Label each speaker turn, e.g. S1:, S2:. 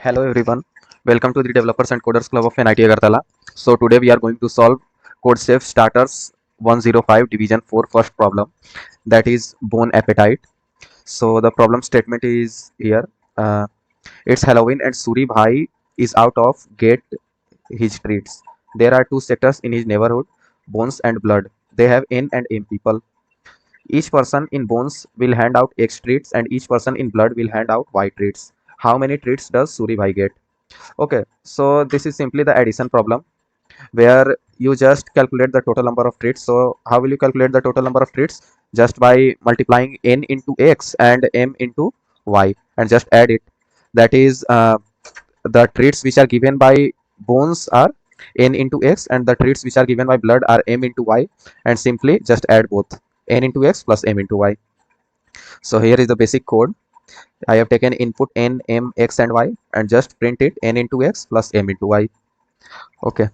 S1: Hello everyone, welcome to the Developers and Coders Club of NIT Agartala. So today we are going to solve CodeChef Starters 105 Division 4 first problem, that is bone appetite. So the problem statement is here. Uh, it's Halloween and Suri Bhai is out of get his treats. There are two sectors in his neighborhood, Bones and Blood. They have N and M people. Each person in Bones will hand out X treats and each person in Blood will hand out Y treats. How many treats does Suri Bhai get? Okay, so this is simply the addition problem where you just calculate the total number of treats. So how will you calculate the total number of treats? Just by multiplying n into x and m into y and just add it. That is the treats which are given by bones are n into x and the treats which are given by blood are m into y, and simply just add both n into x plus m into y. So here is the basic code. I have taken input n, m, x and y and just print it n into x plus m into y. Okay.